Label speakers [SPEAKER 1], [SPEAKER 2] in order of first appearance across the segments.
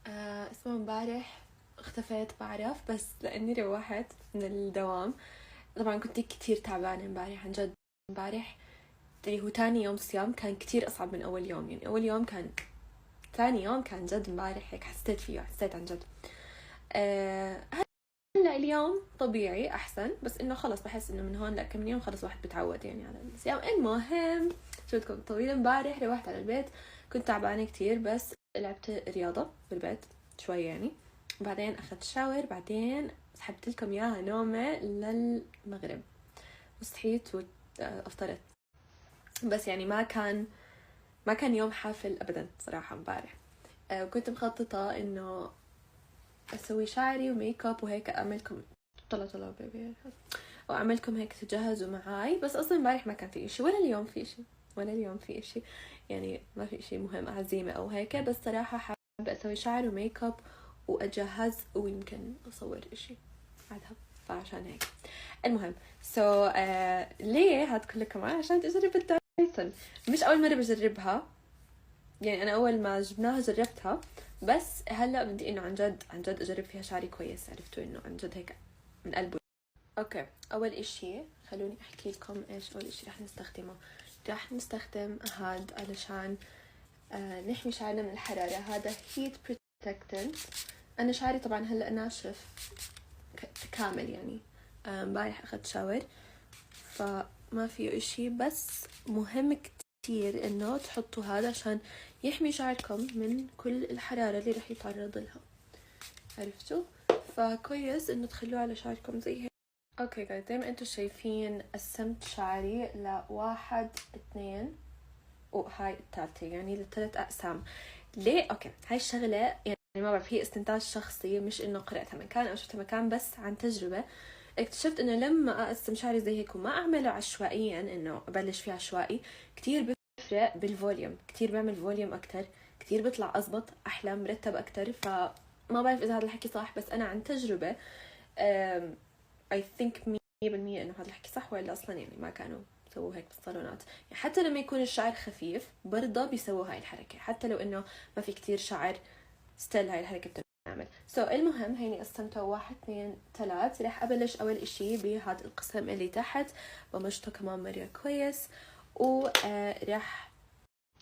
[SPEAKER 1] اسمه امبارح اختفيت بعرف، بس لاني روحت من الدوام. طبعا كنت كتير تعبانة امبارح عن جد. امبارح اللي هو تاني يوم صيام كان كتير اصعب من اول يوم، يعني اول يوم كان، ثاني يوم كان جد امبارح هيك حسيت عن جد. هلا اليوم طبيعي احسن، بس انه خلص بحس انه من هون لكم يوم خلص واحد بتعود يعني على الصيام. المهم شو بدكم طويل، امبارح روحت على البيت كنت تعبانة كتير، بس لعبت رياضة بالبيت شوي يعني. بعدين اخذت شاور، بعدين سحبت لكم اياها نومة للمغرب وصحيت وافطرت. بس يعني ما كان يوم حافل ابدا صراحة امبارح. وكنت مخططة انه اسوي شعري وميك اب وهيك، اعملكم طلع بيبي واعملكم هيك تجهزوا معاي. بس اصلا امبارح ما كان في اشي، ولا اليوم في اشي يعني ما في اشي مهم عزيمة او هيك. بس صراحة حابة اسوي شعر وميك اب واجهز، ويمكن اصور اشي بعدها، فعشان هيك. المهم ليه هاد كله كمان؟ عشان تجرب الدايسون. مش اول مرة بجربها، يعني انا اول ما جبناها جربتها، بس هلا بدي انه عن جد اجرب فيها شعري كويس. عرفتوا انه عن جد هيك من قلبه. اوكي، اول اشي خلوني احكي لكم ايش اول اشي رح نستخدمه. رح نستخدم هاد علشان نحمي شعرنا من الحرارة. هذا هيت بروتكتنت. انا شعري طبعا هلا ناشف كامل يعني. امبارح اخذت شاور فما فيه اشي، بس مهم كتير انه تحطوا هذا عشان يحمي شعركم من كل الحرارة اللي رح يتعرض لها. عرفتوا؟ فكويس انه تخلوه على شعركم زي هيك. اوكي جايز، زي ما انتم شايفين قسمت شعري لواحد، اثنين، وهاي الثالثة، يعني لثلاث اقسام. ليه؟ اوكي، هاي الشغلة يعني ما بعرف، هي استنتاج شخصي، مش انه قرأتها مكان او شفتها مكان، بس عن تجربة اكتشفت انه لما اقسم شعري زي هيك وما اعمله عشوائيا، انه ابلش فيه عشوائي، كتير بفرق بالفوليوم، كتير بعمل فوليوم اكتر، كتير بيطلع اضبط احلى مرتب اكتر. فما بعرف اذا هذا الحكي صح، بس انا عن تجربة I think 100% انه هذا الحكي صح، ولا اصلا يعني ما كانوا سووا هيك بالصالونات. يعني حتى لما يكون الشعر خفيف برضه بيسووا هاي الحركة، حتى لو انه ما في كتير شعر ستيل هاي الحركة بتعمل. المهم هيني قسمته 1 2 3. رح ابلش اول اشي بهذا القسم اللي تحت، بمشطه كمان مرة كويس، ورح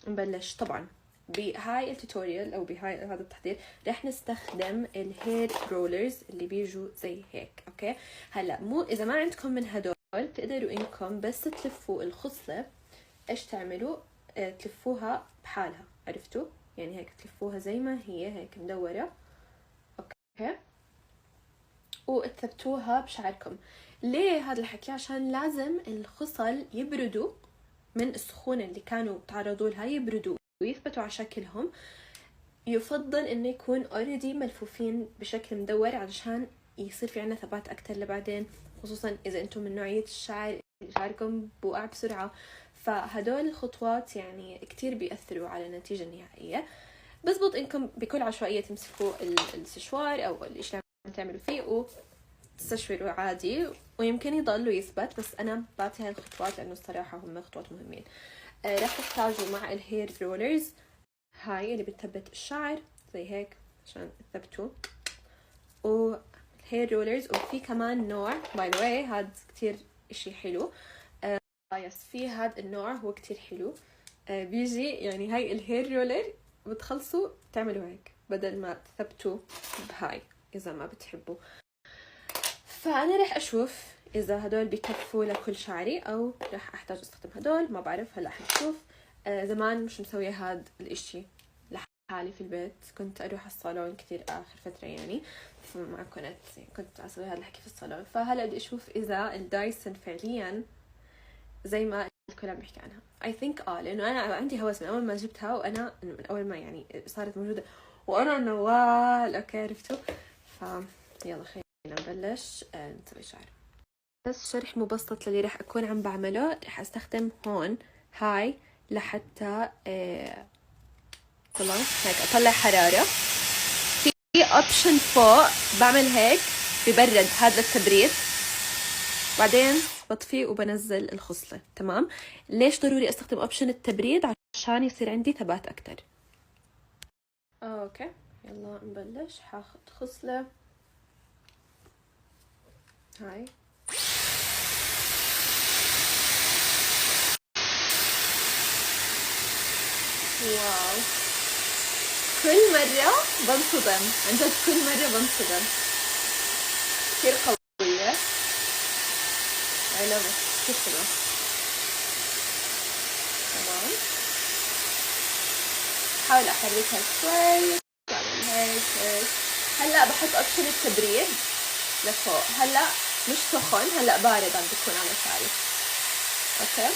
[SPEAKER 1] نبلش طبعا بهاي التوتوريال او بهاي هذا التحضير. رح نستخدم الهير رولرز اللي بيجوا زي هيك. اوكي، هلا مو اذا ما عندكم من هدول تقدروا انكم بس تلفوا الخصلة. ايش تعملوا؟ تلفوها بحالها، عرفتوا؟ يعني هيك تلفوها زي ما هي هيك مدورة. اوكي، وتثبتوها بشعركم. ليه هذا الحكي؟ عشان لازم الخصل يبردوا من السخونة اللي كانوا تعرضوا لها، يبردوا ويثبتوا على شكلهم. يفضل انه يكون اوريدي ملفوفين بشكل مدور علشان يصير في عنا ثبات اكتر لبعدين، خصوصا اذا انتم من نوعية الشعر شعركم بوقع بسرعة. فهدول الخطوات يعني كتير بيأثروا على النتيجة النهائية. بزبط انكم بكل عشوائية تمسكوا السشوار او الاشي اللي عم تعملوا فيه وتستشعروا عادي، ويمكن يضلوا يثبت. بس انا بعطي هاي الخطوات لانه الصراحة هم خطوات مهمين. راح تحتاجوا مع الهير رولرز هاي اللي بتثبت الشعر زي هيك عشان تثبتوه، والهير رولرز. وفي كمان نوع باي ذا واي هاد كتير اشي حلو. يس، في هاد النوع هو كتير حلو. بيجي يعني هاي الهير رولر بتخلصوا تعملوا هيك بدل ما تثبتوا بهاي اذا ما بتحبوا. فانا رح اشوف اذا هدول بكفوا لكل شعري او رح احتاج استخدم هدول، ما بعرف، هلا حنشوف. زمان مش مسوية هاد الاشي لحالي في البيت، كنت اروح الصالون كتير اخر فترة يعني، فما كنت اسوي هذا الحكي في الصالون. فهلا بدي اشوف اذا الدايسون فعليا زي ما الكل عم بيحكي عنها. I think لانه انا عندي هوس من اول ما جبتها، وانا من اول ما يعني صارت موجودة وانا نوال. اوكي عرفتوا؟ يلا خلينا نبلش نسوي شعر. بس شرح مبسط للي رح اكون عم بعمله. رح استخدم هون هاي لحتى طلع هيك اطلع حرارة. في اوبشن فوق بعمل هيك ببرد، هذا التبريد، بعدين بطفي وبنزل الخصلة. تمام؟ ليش ضروري استخدم اوبشن التبريد؟ عشان يصير عندي ثبات اكتر. اوكي يلا نبلش. حاخد خصلة هاي. واو، كل مرة بنصدم، عن جد كل مرة بنصدم، كثير قوية. I love it، كثير حلوة. تمام، حاول احركها شوي، بعمل هيك. هلا بحط اوبشن التبريد لفوق. هلا مش سخن، هلا بارد عم بيكون على شعري. اوكي،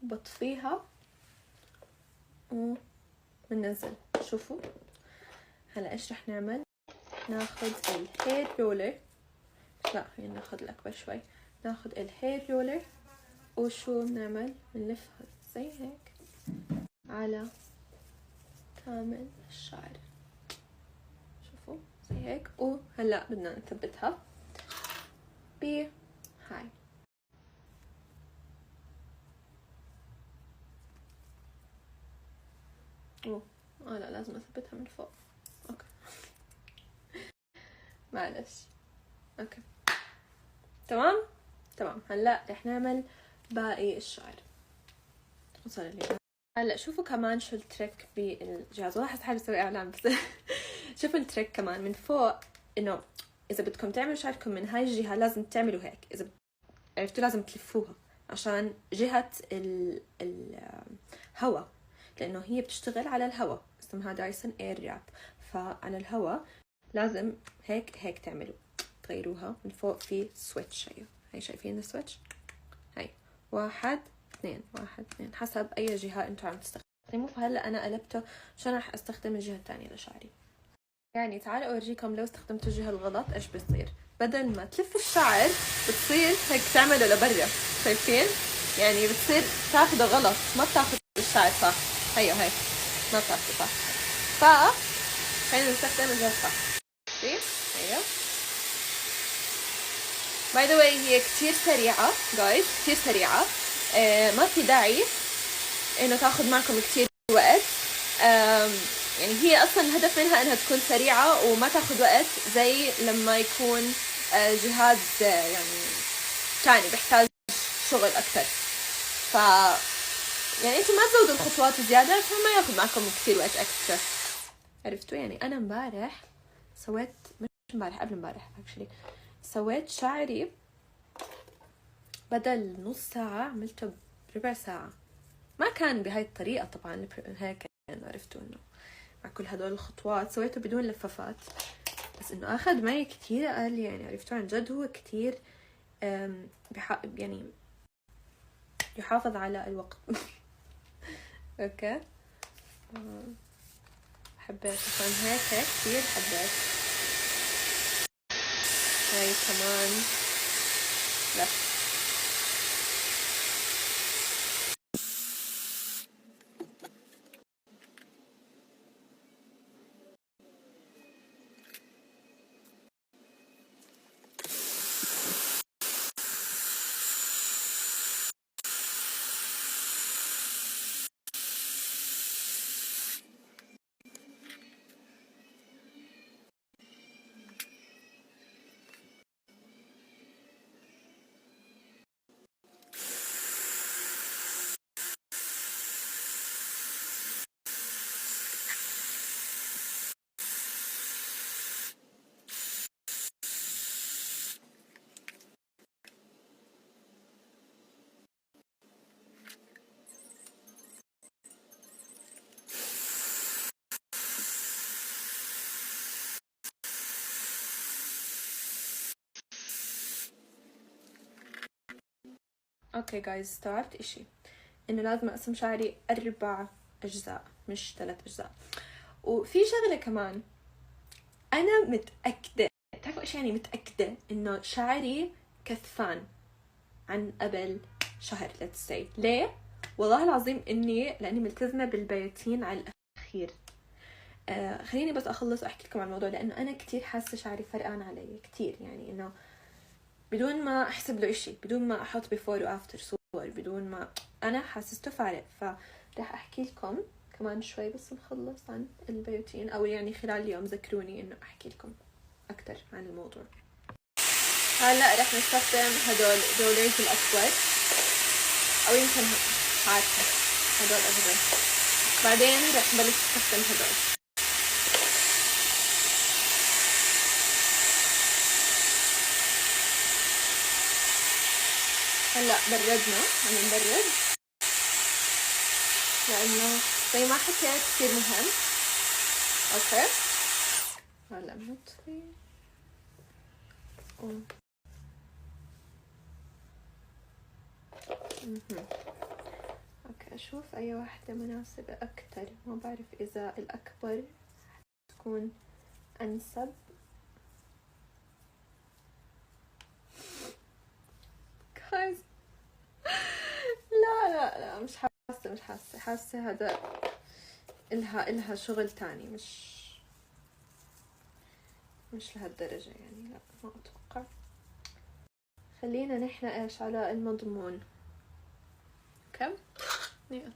[SPEAKER 1] بطفيها وبننزل. شوفوا هلا ايش رح نعمل. ناخذ الهير رولر، لا خلينا ناخذ الاكبر شوي. ناخذ الهير رولر وشو بنعمل، بنلفها زي هيك على كامل الشعر. شوفوا زي هيك. وهلا بدنا نثبتها ب هاي. لا لازم اثبتها من فوق. اوكي معلش. اوكي تمام. هلا رح نعمل باقي الشعر. وصل لي. هلا شوفوا كمان شو التريك بالجهاز. والله حاسه حالي بسوي اعلان بس شوفوا التريك كمان من فوق، انه اذا بدكم تعملوا شعركم من هاي الجهه لازم تعملوا هيك. اذا عرفتوا لازم تلفوها عشان جهه الهواء، لانه هي بتشتغل على الهواء. اسمها دايسون اير راب، فعلى الهواء لازم هيك تعملوا. تغيروها من فوق في سويتش. هي شايفين السويتش؟ هاي 1 2 1 2 حسب اي جهه انتم عم تستخدموا. فهلا انا قلبته عشان راح استخدم الجهه الثانيه لشعري. يعني تعالوا اورجيكم لو استخدمتوا الجهه الغلط ايش بيصير. بدل ما تلف الشعر بتصير هيك تعمله لبرا. شايفين؟ يعني بتصير تاخده غلط، ما بتاخد الشعر صح. هي ما بتاخده صح. خلينا نستخدم الجهه الصح. باي ذا واي هي كتير سريعة جايز، كتير سريعة. ما في داعي انه تاخذ معكم كتير وقت. يعني هي اصلا الهدف منها انها تكون سريعة وما تاخذ وقت زي لما يكون جهاز يعني ثاني بيحتاج شغل اكثر. ف يعني انتم ما تزودوا الخطوات زيادة عشان ما ياخذ معكم كتير وقت اكسترا. عرفتوا؟ يعني انا امبارح سويت، مش امبارح، قبل امبارح اكشلي، سويت شعري بدل نص ساعة عملته بربع ساعة. ما كان بهاي الطريقة طبعا، هيك يعني عرفتوا انه مع كل هدول الخطوات سويته بدون لفافات، بس انه اخذ معي كتير اقل. يعني عرفتوا عن جد هو كتير يعني يحافظ على الوقت. اوكي حبيت عشان هيك كتير حبيت. هاي كمان لف. اوكي جايز، استوعبت اشي انه لازم اقسم شعري 4 اجزاء مش 3 اجزاء. وفي شغله كمان، انا متاكده، تعرفوا ايش يعني متاكده، انه شعري كثفان عن قبل شهر. let's say ليه؟ والله العظيم لاني ملتزمه بالبيوتين على الاخير. خليني بس اخلص واحكي لكم عن الموضوع، لانه انا كتير حاسه شعري فرقان علي كتير. يعني انه بدون ما احسب له اشي، بدون ما احط before و after صور، بدون ما انا حاسسته فارق. رح احكي لكم كمان شوي بس نخلص عن البيوتين، او يعني خلال اليوم ذكروني انه احكي لكم اكثر عن الموضوع. هلا رح نستخدم هدول رولرز الاكبر، او يمكن عارفه هدول اصغر، بعدين رح نبلش نستخدم هدول. هلا بردنا، عم نبرد لانه زي ما حكيت كثير مهم. اوكي هلا بنطفي اوكي اشوف اي واحدة مناسبة اكتر، ما بعرف اذا الاكبر تكون انسب. guys لا مش حاسة هذا إلها شغل تاني، مش لهالدرجة يعني، لا ما اتوقع. خلينا نحن ايش على المضمون. اوكي يلا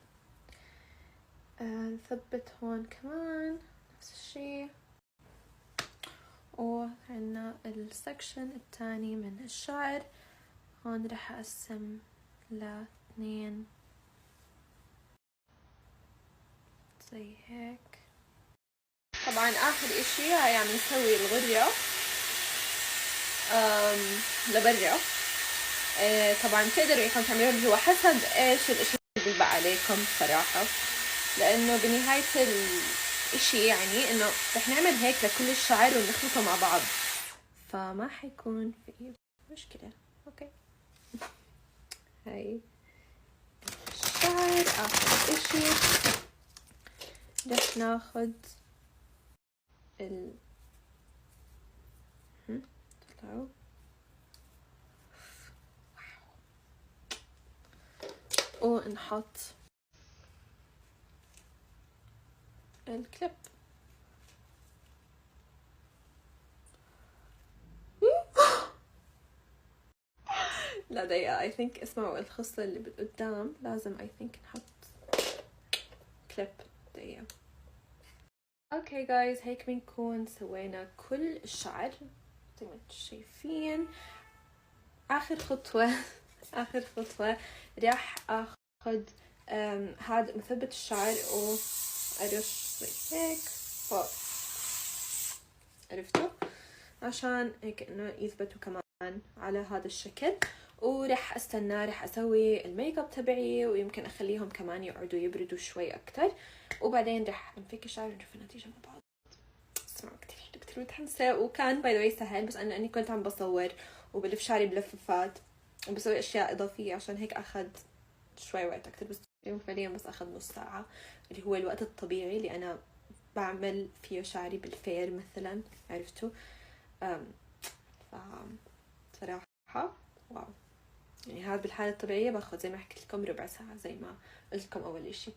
[SPEAKER 1] نثبت هون كمان نفس الشي. وعنا السكشن التاني من الشعر، هون رح اقسم ل2 زي هيك. طبعا اخر اشي هاي عم نسوي الغرية لبرا. طبعا تقدروا انكم تعملوا اللي هو حسب ايش الاشي اللي بيبقى عليكم صراحة، لانه بنهاية الاشي يعني انه رح نعمل هيك لكل الشعر ونخلطه مع بعض، فما حيكون في مشكلة. اوكي هاي الشعر. اخر اشي رح ناخد طلعوا ونحط الكليب. لا دقيقة I think اسمعوا الخصلة اللي بالقدام لازم I think نحط كليب. دقيقة. اوكي جايز هيك بنكون سوينا كل الشعر زي ما انتم شايفين. اخر خطوة راح اخد هذا مثبت الشعر وارش زي هيك فوق، عرفتوا؟ عشان هيك انه يثبتوا كمان على هذا الشكل. ورح استنى رح اسوي الميك اب تبعي، ويمكن اخليهم كمان يقعدوا يبردوا شوي اكتر، وبعدين رح نفك الشعر ونشوف النتيجة مع بعض. اسمعوا كتير متحمسة، وكان باي ذا واي سهل، بس اني كنت عم بصور وبلف شعري بلفافات وبسوي اشياء اضافية، عشان هيك اخذ شوي وقت اكتر، بس فعليا بس اخذ نص ساعة اللي هو الوقت الطبيعي اللي انا بعمل فيه شعري بالفير مثلا، عرفتوا؟ صراحة واو، يعني هذا بالحالة الطبيعية باخذ زي ما حكيت لكم ربع ساعة زي ما قلت لكم اول اشي.